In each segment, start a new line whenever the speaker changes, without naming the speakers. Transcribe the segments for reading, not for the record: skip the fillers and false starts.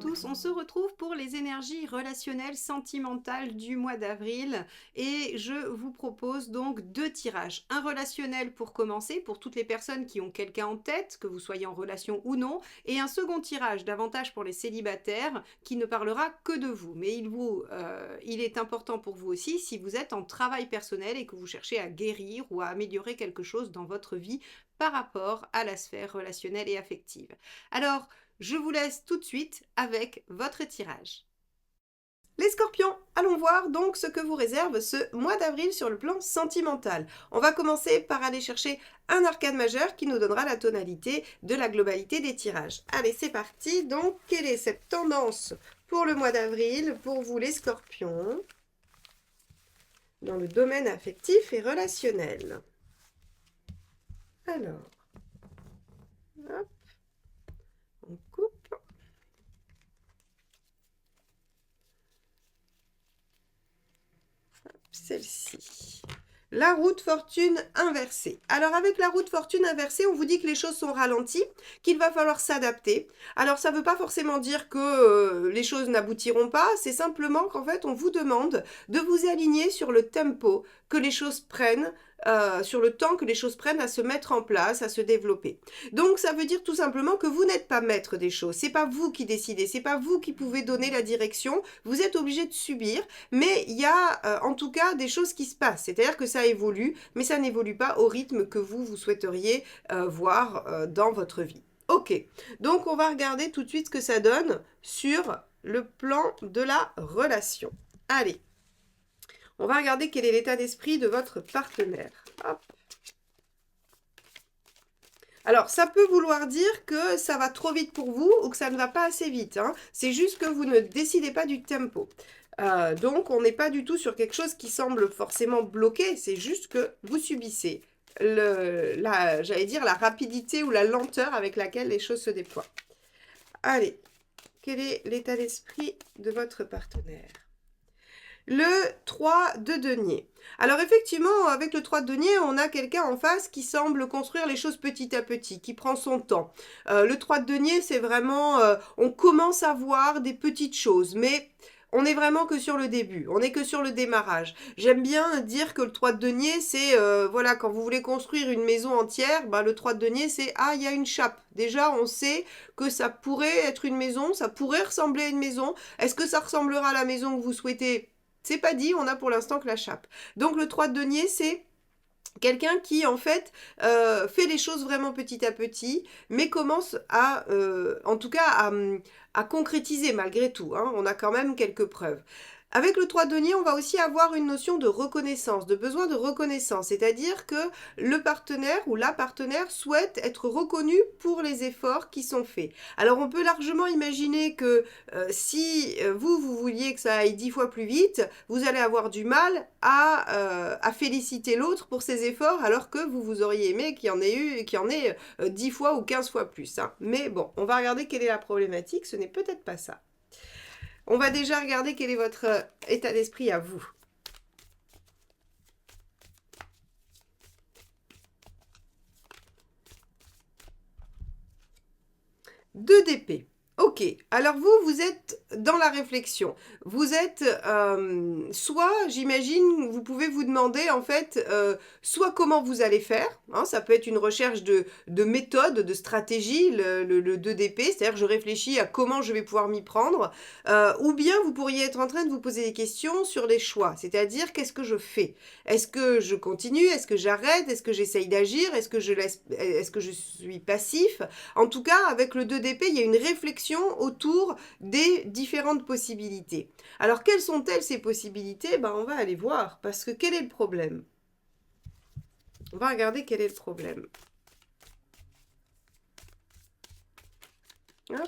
tous, on se retrouve pour les énergies relationnelles sentimentales du mois d'avril et je vous propose donc deux tirages. Un relationnel pour commencer, pour toutes les personnes qui ont quelqu'un en tête, que vous soyez en relation ou non, et un second tirage, davantage pour les célibataires, qui ne parlera que de vous. Mais il est important pour vous aussi si vous êtes en travail personnel et que vous cherchez à guérir ou à améliorer quelque chose dans votre vie par rapport à la sphère relationnelle et affective. Alors, je vous laisse tout de suite avec votre tirage. Les scorpions, allons voir donc ce que vous réserve ce mois d'avril sur le plan sentimental. On va commencer par aller chercher un arcane majeur qui nous donnera la tonalité de la globalité des tirages. Allez, c'est parti. Donc, quelle est cette tendance pour le mois d'avril pour vous les scorpions dans le domaine affectif et relationnel? Alors, hop, on coupe. Celle-ci. La roue de fortune inversée. Alors avec la roue de fortune inversée, on vous dit que les choses sont ralenties, qu'il va falloir s'adapter. Alors ça ne veut pas forcément dire que les choses n'aboutiront pas, c'est simplement qu'en fait on vous demande de vous aligner sur le tempo que les choses prennent, sur le temps que les choses prennent à se mettre en place, à se développer. Donc ça veut dire tout simplement que vous n'êtes pas maître des choses, c'est pas vous qui décidez, c'est pas vous qui pouvez donner la direction, vous êtes obligé de subir, mais il y a en tout cas des choses qui se passent, c'est-à-dire que ça évolue, mais ça n'évolue pas au rythme que vous souhaiteriez voir dans votre vie. Ok, donc on va regarder tout de suite ce que ça donne sur le plan de la relation. Allez, on va regarder quel est l'état d'esprit de votre partenaire. Hop. Alors, ça peut vouloir dire que ça va trop vite pour vous ou que ça ne va pas assez vite. Hein. C'est juste que vous ne décidez pas du tempo. Donc, on n'est pas du tout sur quelque chose qui semble forcément bloqué. C'est juste que vous subissez j'allais dire, la rapidité ou la lenteur avec laquelle les choses se déploient. Allez, quel est l'état d'esprit de votre partenaire? Le 3 de denier. Alors effectivement, avec le 3 de denier, on a quelqu'un en face qui semble construire les choses petit à petit, qui prend son temps. Le 3 de denier, c'est vraiment, on commence à voir des petites choses, mais on n'est vraiment que sur le début, on n'est que sur le démarrage. J'aime bien dire que le 3 de denier, c'est, voilà, quand vous voulez construire une maison entière, bah, le 3 de denier, c'est, ah, il y a une chape. Déjà, on sait que ça pourrait être une maison, ça pourrait ressembler à une maison. Est-ce que ça ressemblera à la maison que vous souhaitez? C'est pas dit, on a pour l'instant que la chape. Donc le 3 de denier, c'est quelqu'un qui, en fait, fait les choses vraiment petit à petit, mais commence à, en tout cas, à concrétiser malgré tout. Hein. On a quand même quelques preuves. Avec le 3 de denier, on va aussi avoir une notion de reconnaissance, de besoin de reconnaissance, c'est-à-dire que le partenaire ou la partenaire souhaite être reconnu pour les efforts qui sont faits. Alors on peut largement imaginer que si vous vouliez que ça aille 10 fois plus vite, vous allez avoir du mal à féliciter l'autre pour ses efforts, alors que vous auriez aimé qu'il y en ait 10 fois ou 15 fois plus. Hein. Mais bon, on va regarder quelle est la problématique, ce n'est peut-être pas ça. On va déjà regarder quel est votre état d'esprit à vous. Deux d'épée. Ok, alors vous êtes dans la réflexion. Vous êtes, soit, j'imagine, vous pouvez vous demander, en fait, soit comment vous allez faire. Hein, ça peut être une recherche de méthode, de stratégie, le 2 d'épée. C'est-à-dire, je réfléchis à comment je vais pouvoir m'y prendre. Ou bien, vous pourriez être en train de vous poser des questions sur les choix. C'est-à-dire, qu'est-ce que je fais? Est-ce que je continue? Est-ce que j'arrête? Est-ce que j'essaye d'agir? Est-ce que je suis passif? En tout cas, avec le 2 d'épée, il y a une réflexion autour des différentes possibilités. Alors, quelles sont-elles ces possibilités? Ben, on va aller voir, parce que quel est le problème? On va regarder quel est le problème. Hop.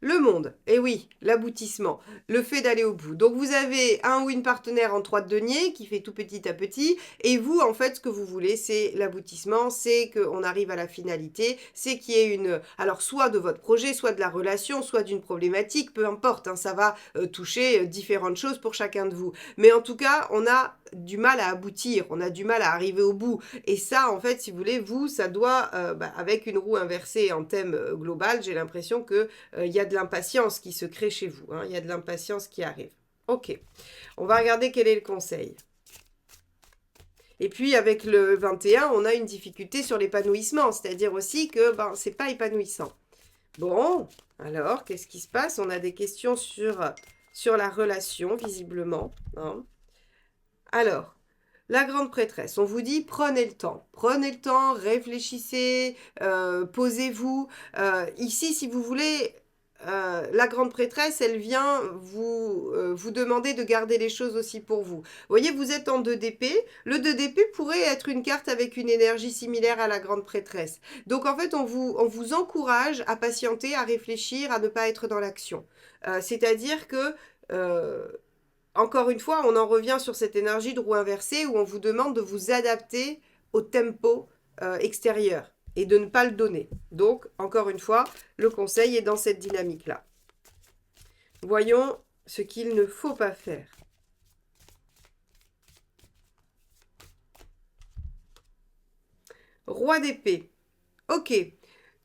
Le monde, et oui, l'aboutissement, le fait d'aller au bout. Donc vous avez un ou une partenaire en 3 de denier qui fait tout petit à petit, et vous, en fait, ce que vous voulez, c'est l'aboutissement, c'est qu'on arrive à la finalité, c'est qu'il y ait une... Alors, soit de votre projet, soit de la relation, soit d'une problématique, peu importe, hein, ça va toucher différentes choses pour chacun de vous. Mais en tout cas, on a du mal à aboutir, on a du mal à arriver au bout. Et ça, en fait, si vous voulez, vous, ça doit, avec une roue inversée en thème global, j'ai l'impression qu'il y a de l'impatience qui se crée chez vous. Hein, il y a de l'impatience qui arrive. Ok, on va regarder quel est le conseil. Et puis avec le 21, on a une difficulté sur l'épanouissement, c'est-à-dire aussi que c'est pas épanouissant. Bon, alors, qu'est-ce qui se passe? On a des questions sur la relation, visiblement. Hein. Alors, la grande prêtresse, on vous dit prenez le temps, réfléchissez, posez-vous. Ici, si vous voulez, la grande prêtresse, elle vient vous demander de garder les choses aussi pour vous. Vous voyez, vous êtes en 2 d'épée. Le 2 d'épée pourrait être une carte avec une énergie similaire à la grande prêtresse. Donc en fait, on vous encourage à patienter, à réfléchir, à ne pas être dans l'action. C'est-à-dire que... encore une fois, on en revient sur cette énergie de roue inversée où on vous demande de vous adapter au tempo extérieur et de ne pas le donner. Donc, encore une fois, le conseil est dans cette dynamique-là. Voyons ce qu'il ne faut pas faire. Roi d'épée. Ok.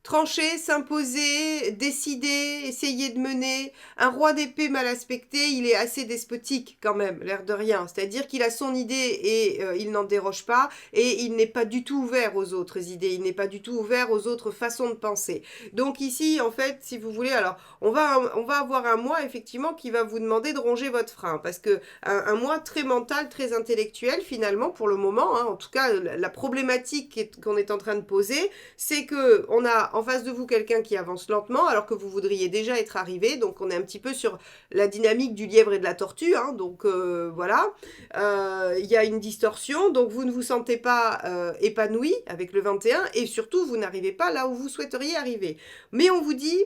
Trancher, s'imposer, décider, essayer de mener. Un roi d'épée mal aspecté, il est assez despotique quand même, l'air de rien. C'est-à-dire qu'il a son idée et il n'en déroge pas et il n'est pas du tout ouvert aux autres idées, il n'est pas du tout ouvert aux autres façons de penser. Donc ici, en fait, si vous voulez, alors on va avoir un mois effectivement qui va vous demander de ronger votre frein parce que un mois très mental, très intellectuel finalement pour le moment. Hein, en tout cas, la problématique qu'on est en train de poser, c'est que on a en face de vous quelqu'un qui avance lentement alors que vous voudriez déjà être arrivé. Donc on est un petit peu sur la dynamique du lièvre et de la tortue. Hein, donc voilà, il y a une distorsion. Donc vous ne vous sentez pas épanoui avec le 21 et surtout vous n'arrivez pas là où vous souhaiteriez arriver. Mais on vous dit,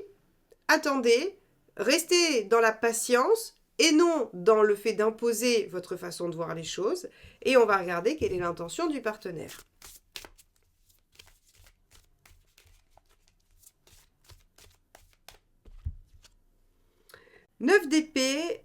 attendez, restez dans la patience et non dans le fait d'imposer votre façon de voir les choses. Et on va regarder quelle est l'intention du partenaire. 9 d'épée,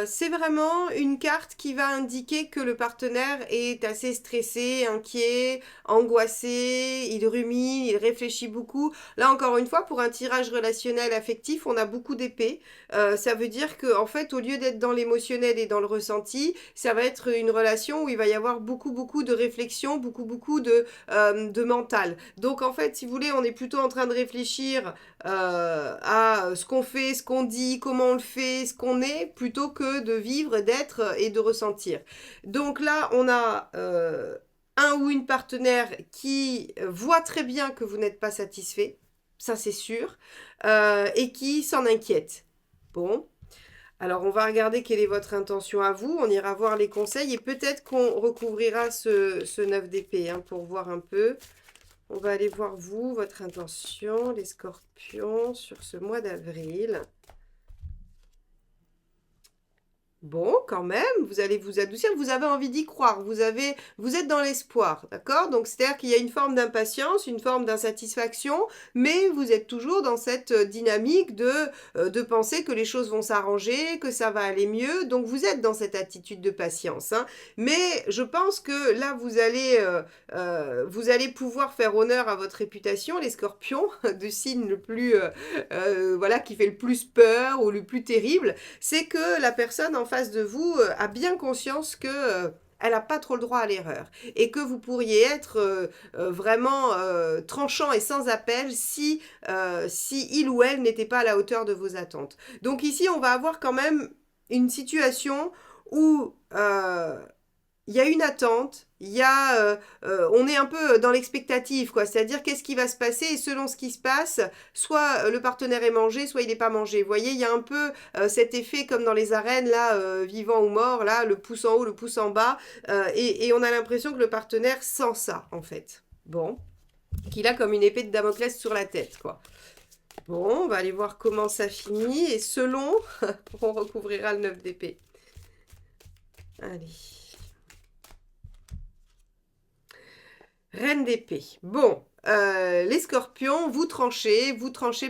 c'est vraiment une carte qui va indiquer que le partenaire est assez stressé, inquiet, angoissé, il rumine, il réfléchit beaucoup. Là, encore une fois, pour un tirage relationnel affectif, on a beaucoup d'épée. Ça veut dire que, en fait, au lieu d'être dans l'émotionnel et dans le ressenti, ça va être une relation où il va y avoir beaucoup de réflexion, beaucoup de mental. Donc, en fait, si vous voulez, on est plutôt en train de réfléchir à ce qu'on fait, ce qu'on dit, comment on le fait, ce qu'on est, plutôt que de vivre, d'être et de ressentir. Donc là, on a un ou une partenaire qui voit très bien que vous n'êtes pas satisfait, ça c'est sûr, et qui s'en inquiète. Bon, alors on va regarder quelle est votre intention à vous, on ira voir les conseils et peut-être qu'on recouvrira ce 9 d'épée hein, pour voir un peu. On va aller voir vous, votre intention, les scorpions, sur ce mois d'avril. Bon, quand même, vous allez vous adoucir, vous avez envie d'y croire, vous êtes dans l'espoir, d'accord? Donc, c'est-à-dire qu'il y a une forme d'impatience, une forme d'insatisfaction, mais vous êtes toujours dans cette dynamique de penser que les choses vont s'arranger, que ça va aller mieux, donc vous êtes dans cette attitude de patience, hein. Mais je pense que là, vous allez pouvoir faire honneur à votre réputation, les scorpions, de signe le plus, voilà, qui fait le plus peur ou le plus terrible, c'est que la personne en face de vous a bien conscience que elle n'a pas trop le droit à l'erreur et que vous pourriez être vraiment tranchant et sans appel si il ou elle n'était pas à la hauteur de vos attentes. Donc ici, on va avoir quand même une situation où il y a une attente, on est un peu dans l'expectative, quoi. C'est-à-dire qu'est-ce qui va se passer et selon ce qui se passe, soit le partenaire est mangé, soit il n'est pas mangé. Vous voyez, il y a un peu cet effet comme dans les arènes, là, vivant ou mort, là, le pouce en haut, le pouce en bas, et on a l'impression que le partenaire sent ça, en fait. Bon, qu'il a comme une épée de Damoclès sur la tête, quoi. Bon, on va aller voir comment ça finit, et selon, on recouvrira le 9 d'épée. Allez. Reine d'épée. Bon, les scorpions, vous tranchez,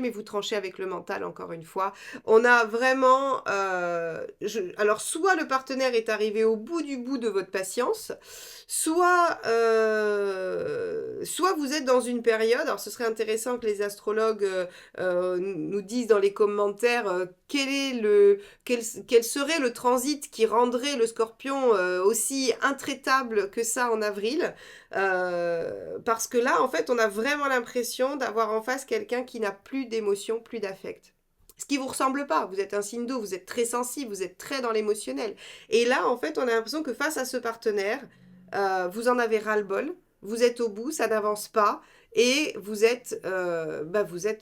mais vous tranchez avec le mental, encore une fois. On a vraiment... alors, soit le partenaire est arrivé au bout du bout de votre patience, soit vous êtes dans une période, alors ce serait intéressant que les astrologues nous disent dans les commentaires quel serait le transit qui rendrait le scorpion aussi intraitable que ça en avril. Parce que là, en fait, on a vraiment l'impression d'avoir en face quelqu'un qui n'a plus d'émotion, plus d'affect. Ce qui vous ressemble pas, vous êtes un signe d'eau, vous êtes très sensible, vous êtes très dans l'émotionnel. Et là, en fait, on a l'impression que face à ce partenaire, vous en avez ras-le-bol, vous êtes au bout, ça n'avance pas, et vous êtes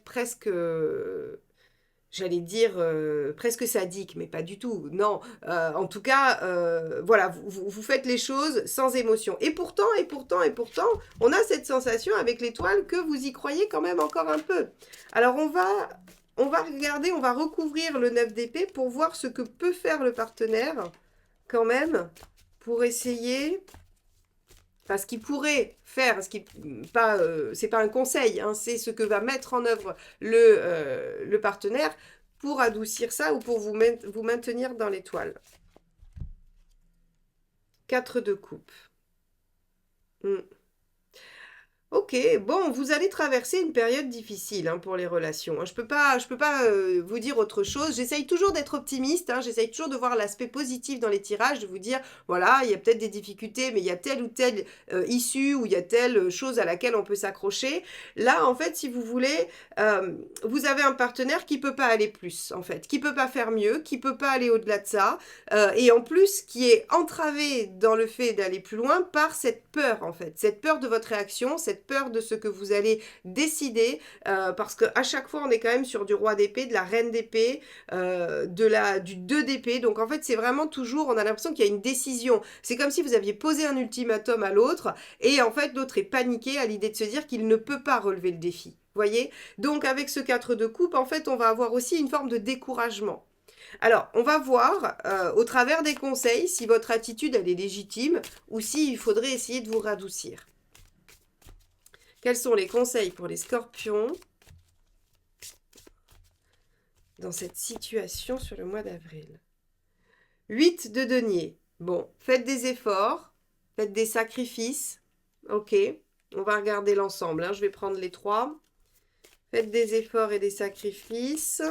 presque... j'allais dire presque sadique, mais pas du tout, non. En tout cas, voilà, vous faites les choses sans émotion. Et pourtant, on a cette sensation avec l'étoile que vous y croyez quand même encore un peu. Alors on va regarder, on va recouvrir le 9 d'épée pour voir ce que peut faire le partenaire quand même pour essayer... Enfin, ce qu'il pourrait faire, c'est pas un conseil, hein, c'est ce que va mettre en œuvre le partenaire pour adoucir ça ou pour vous maintenir dans l'étoile. 4 de coupe. Ok, bon, vous allez traverser une période difficile hein, pour les relations. Je peux pas vous dire autre chose. J'essaye toujours d'être optimiste, hein, j'essaye toujours de voir l'aspect positif dans les tirages, de vous dire, voilà, il y a peut-être des difficultés, mais il y a telle ou telle issue, ou il y a telle chose à laquelle on peut s'accrocher. Là, en fait, si vous voulez, vous avez un partenaire qui peut pas aller plus, en fait, qui peut pas faire mieux, qui peut pas aller au-delà de ça, et en plus, qui est entravé dans le fait d'aller plus loin par cette peur, en fait, cette peur de votre réaction, cette peur de ce que vous allez décider, parce qu'à chaque fois, on est quand même sur du roi d'épée, de la reine d'épée, du 2 d'épée. Donc, en fait, c'est vraiment toujours, on a l'impression qu'il y a une décision. C'est comme si vous aviez posé un ultimatum à l'autre, et en fait, l'autre est paniqué à l'idée de se dire qu'il ne peut pas relever le défi. Voyez? Donc, avec ce 4 de coupe, en fait, on va avoir aussi une forme de découragement. Alors, on va voir au travers des conseils si votre attitude elle est légitime ou s'il faudrait essayer de vous radoucir. Quels sont les conseils pour les scorpions dans cette situation sur le mois d'avril? 8 de denier. Bon, faites des efforts, faites des sacrifices. Ok, on va regarder l'ensemble. Hein. Je vais prendre les 3. Faites des efforts et des sacrifices.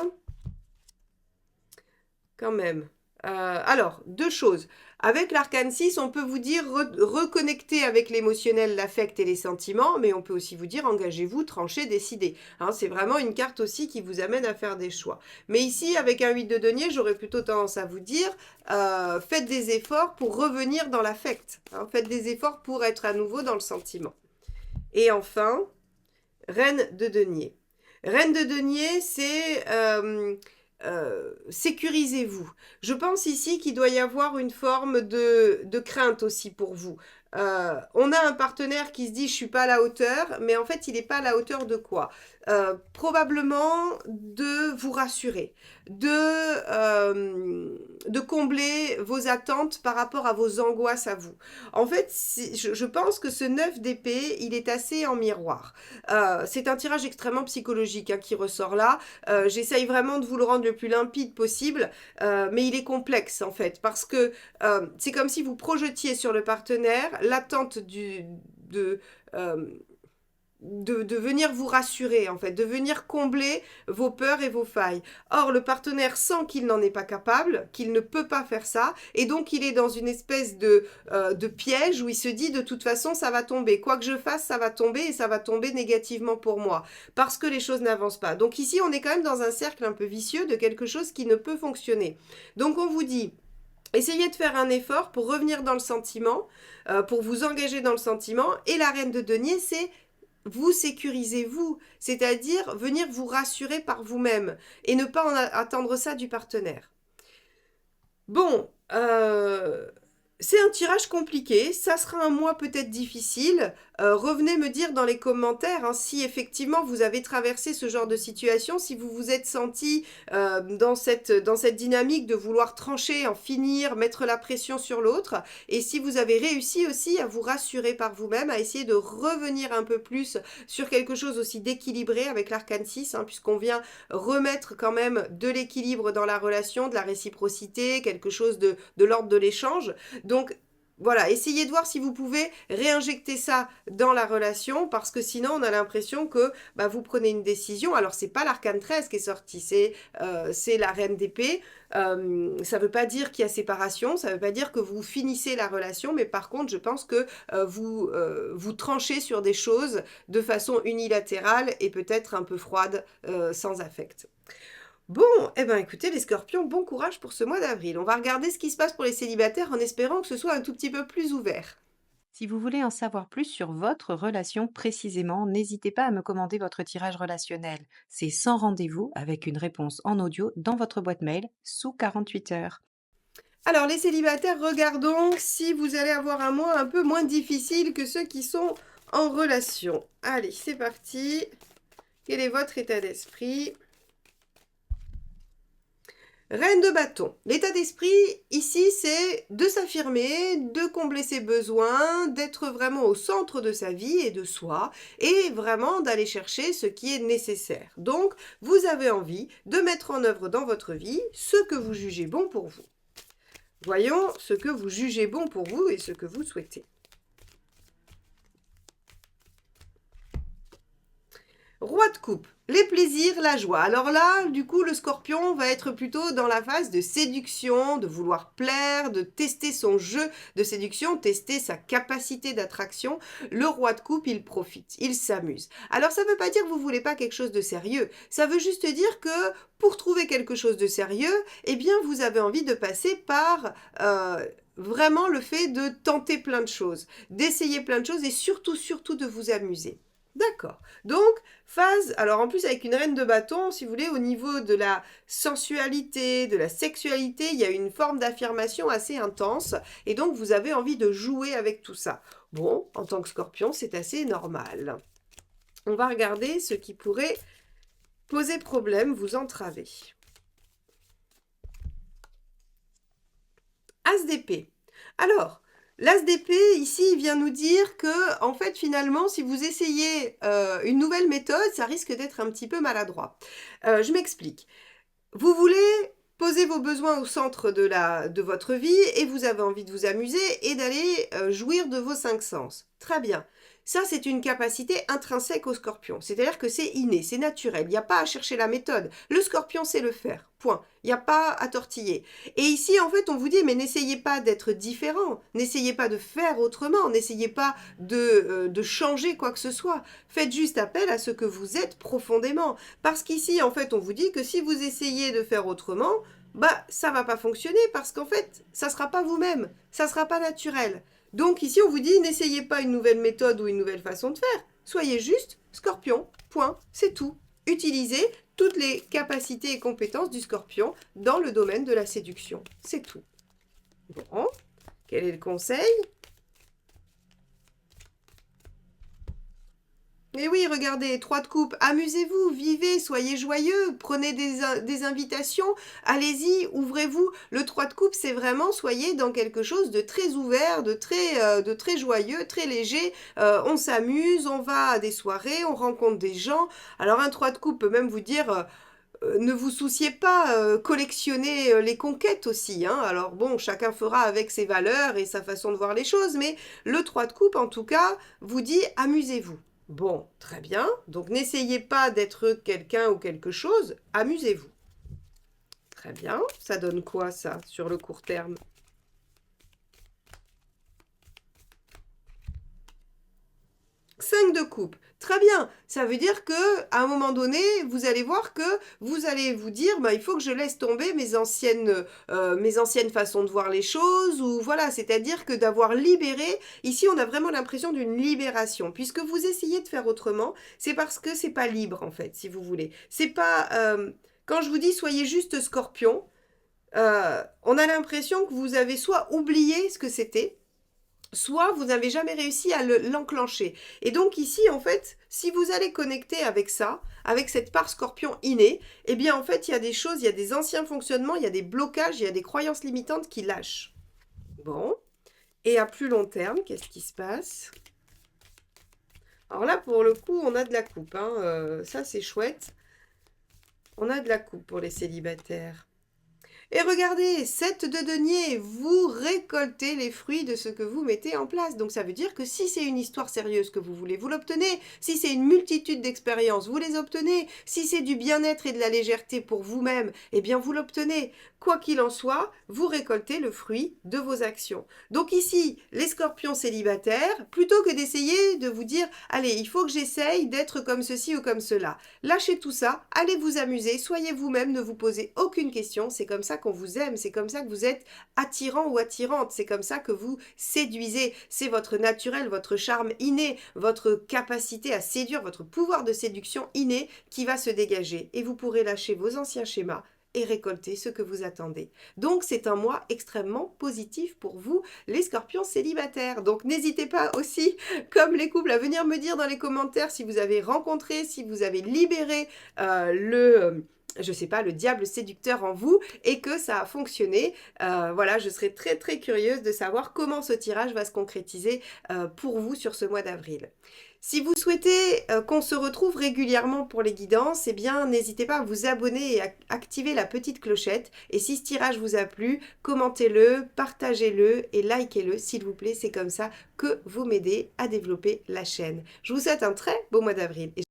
Quand même. Alors, 2 choses. Avec l'arcane 6, on peut vous dire reconnecter avec l'émotionnel, l'affect et les sentiments, mais on peut aussi vous dire engagez-vous, tranchez, décidez. Hein, c'est vraiment une carte aussi qui vous amène à faire des choix. Mais ici, avec un 8 de denier, j'aurais plutôt tendance à vous dire faites des efforts pour revenir dans l'affect. Hein, faites des efforts pour être à nouveau dans le sentiment. Et enfin, reine de denier. Reine de denier, c'est... sécurisez-vous. Je pense ici qu'il doit y avoir une forme de crainte aussi pour vous. On a un partenaire qui se dit je suis pas à la hauteur, mais en fait il n'est pas à la hauteur de quoi? Probablement de vous rassurer, de combler vos attentes par rapport à vos angoisses à vous. En fait, je pense que ce 9 d'épée, il est assez en miroir. C'est un tirage extrêmement psychologique hein, qui ressort là. J'essaye vraiment de vous le rendre le plus limpide possible, mais il est complexe en fait, parce que c'est comme si vous projetiez sur le partenaire l'attente de venir vous rassurer, en fait, de venir combler vos peurs et vos failles. Or, le partenaire sent qu'il n'en est pas capable, qu'il ne peut pas faire ça, et donc il est dans une espèce de piège où il se dit de toute façon ça va tomber, quoi que je fasse ça va tomber et ça va tomber négativement pour moi, parce que les choses n'avancent pas. Donc ici on est quand même dans un cercle un peu vicieux de quelque chose qui ne peut fonctionner. Donc on vous dit... essayez de faire un effort pour revenir dans le sentiment, pour vous engager dans le sentiment, et la reine de denier, c'est vous sécurisez-vous, c'est-à-dire venir vous rassurer par vous-même et ne pas attendre ça du partenaire. Bon, C'est un tirage compliqué, ça sera un mois peut-être difficile. Revenez me dire dans les commentaires hein, si effectivement vous avez traversé ce genre de situation, si vous vous êtes senti dans cette dynamique de vouloir trancher, en finir, mettre la pression sur l'autre, et si vous avez réussi aussi à vous rassurer par vous-même, à essayer de revenir un peu plus sur quelque chose aussi d'équilibré avec l'arcane 6, hein, puisqu'on vient remettre quand même de l'équilibre dans la relation, de la réciprocité, quelque chose de l'ordre de l'échange. Donc voilà, essayez de voir si vous pouvez réinjecter ça dans la relation, parce que sinon on a l'impression que bah, vous prenez une décision. Alors c'est pas l'arcane 13 qui est sorti, c'est la reine d'épée. Ça veut pas dire qu'il y a séparation, ça veut pas dire que vous finissez la relation, mais par contre je pense que vous tranchez sur des choses de façon unilatérale et peut-être un peu froide, sans affect. Bon, eh ben écoutez les scorpions, bon courage pour ce mois d'avril. On va regarder ce qui se passe pour les célibataires en espérant que ce soit un tout petit peu plus ouvert.
Si vous voulez en savoir plus sur votre relation précisément, n'hésitez pas à me commander votre tirage relationnel. C'est sans rendez-vous avec une réponse en audio dans votre boîte mail sous 48 heures.
Alors les célibataires, regardons si vous allez avoir un mois un peu moins difficile que ceux qui sont en relation. Allez, c'est parti. Quel est votre état d'esprit ? Reine de bâton. L'état d'esprit, ici, c'est de s'affirmer, de combler ses besoins, d'être vraiment au centre de sa vie et de soi, et vraiment d'aller chercher ce qui est nécessaire. Donc, vous avez envie de mettre en œuvre dans votre vie ce que vous jugez bon pour vous. Voyons ce que vous jugez bon pour vous et ce que vous souhaitez. Roi de coupe, les plaisirs, la joie. Alors là, du coup, le scorpion va être plutôt dans la phase de séduction, de vouloir plaire, de tester son jeu de séduction, tester sa capacité d'attraction. Le roi de coupe, il profite, il s'amuse. Alors ça ne veut pas dire que vous voulez pas quelque chose de sérieux. Ça veut juste dire que pour trouver quelque chose de sérieux, eh bien, vous avez envie de passer par... vraiment le fait de tenter plein de choses, d'essayer plein de choses et surtout, surtout de vous amuser. D'accord. Donc, phase, alors en plus avec une reine de bâton, si vous voulez, au niveau de la sensualité, de la sexualité, il y a une forme d'affirmation assez intense, et donc vous avez envie de jouer avec tout ça. Bon, en tant que scorpion, c'est assez normal. On va regarder ce qui pourrait poser problème, vous entraver. As d'épée. Alors, l'as d'épée, ici, il vient nous dire que, en fait, finalement, si vous essayez une nouvelle méthode, ça risque d'être un petit peu maladroit. Je m'explique. Vous voulez poser vos besoins au centre de votre vie et vous avez envie de vous amuser et d'aller jouir de vos cinq sens. Très bien. Ça, c'est une capacité intrinsèque au scorpion. C'est-à-dire que c'est inné, c'est naturel. Il n'y a pas à chercher la méthode. Le scorpion sait le faire. Point. Il n'y a pas à tortiller. Et ici, en fait, on vous dit, mais n'essayez pas d'être différent. N'essayez pas de faire autrement. N'essayez pas de changer quoi que ce soit. Faites juste appel à ce que vous êtes profondément. Parce qu'ici, en fait, on vous dit que si vous essayez de faire autrement, bah, ça va pas fonctionner parce qu'en fait, ça sera pas vous-même. Ça sera pas naturel. Donc ici, on vous dit, n'essayez pas une nouvelle méthode ou une nouvelle façon de faire. Soyez juste scorpion, point, c'est tout. Utilisez toutes les capacités et compétences du scorpion dans le domaine de la séduction. C'est tout. Bon, quel est le conseil ? Mais oui, regardez, 3 de coupe, amusez-vous, vivez, soyez joyeux, prenez des invitations, allez-y, ouvrez-vous. Le 3 de coupe, c'est vraiment, soyez dans quelque chose de très ouvert, de très joyeux, très léger. On s'amuse, on va à des soirées, on rencontre des gens. Alors un 3 de coupe peut même vous dire... ne vous souciez pas, collectionnez les conquêtes aussi. Hein. Alors bon, chacun fera avec ses valeurs et sa façon de voir les choses, mais le 3 de coupe, en tout cas, vous dit amusez-vous. Bon, très bien. Donc n'essayez pas d'être quelqu'un ou quelque chose, amusez-vous. Très bien. Ça donne quoi ça sur le court terme ? 5 de coupe. Très bien. Ça veut dire que à un moment donné, vous allez voir que vous allez vous dire, bah, il faut que je laisse tomber mes anciennes façons de voir les choses, ou voilà, c'est-à-dire que d'avoir libéré. Ici, on a vraiment l'impression d'une libération, puisque vous essayez de faire autrement. C'est parce que c'est pas libre en fait, si vous voulez. C'est pas quand je vous dis soyez juste scorpion. on a l'impression que vous avez soit oublié ce que c'était, soit vous n'avez jamais réussi à l'enclencher. Et donc ici, en fait, si vous allez connecter avec ça, avec cette part scorpion innée, eh bien en fait, il y a des choses, il y a des anciens fonctionnements, il y a des blocages, il y a des croyances limitantes qui lâchent. Bon. Et à plus long terme, qu'est-ce qui se passe? Alors là, pour le coup, on a de la coupe. Hein. Ça, c'est chouette. On a de la coupe pour les célibataires. Et regardez, 7 de denier, vous récoltez les fruits de ce que vous mettez en place. Donc ça veut dire que si c'est une histoire sérieuse que vous voulez, vous l'obtenez. Si c'est une multitude d'expériences, vous les obtenez. Si c'est du bien-être et de la légèreté pour vous-même, eh bien vous l'obtenez. Quoi qu'il en soit, vous récoltez le fruit de vos actions. Donc ici, les scorpions célibataires, plutôt que d'essayer de vous dire « Allez, il faut que j'essaye d'être comme ceci ou comme cela », lâchez tout ça, allez vous amuser, soyez vous-même, ne vous posez aucune question, c'est comme ça qu'on vous aime, c'est comme ça que vous êtes attirant ou attirante, c'est comme ça que vous séduisez, c'est votre naturel, votre charme inné, votre capacité à séduire, votre pouvoir de séduction inné qui va se dégager et vous pourrez lâcher vos anciens schémas et récolter ce que vous attendez. Donc c'est un mois extrêmement positif pour vous, les scorpions célibataires. Donc n'hésitez pas aussi, comme les couples, à venir me dire dans les commentaires si vous avez rencontré, si vous avez libéré je sais pas, le diable séducteur en vous et que ça a fonctionné. Voilà, je serais très très curieuse de savoir comment ce tirage va se concrétiser pour vous sur ce mois d'avril. Si vous souhaitez qu'on se retrouve régulièrement pour les guidances, eh bien n'hésitez pas à vous abonner et à activer la petite clochette. Et si ce tirage vous a plu, commentez-le, partagez-le et likez-le s'il vous plaît. C'est comme ça que vous m'aidez à développer la chaîne. Je vous souhaite un très beau mois d'avril et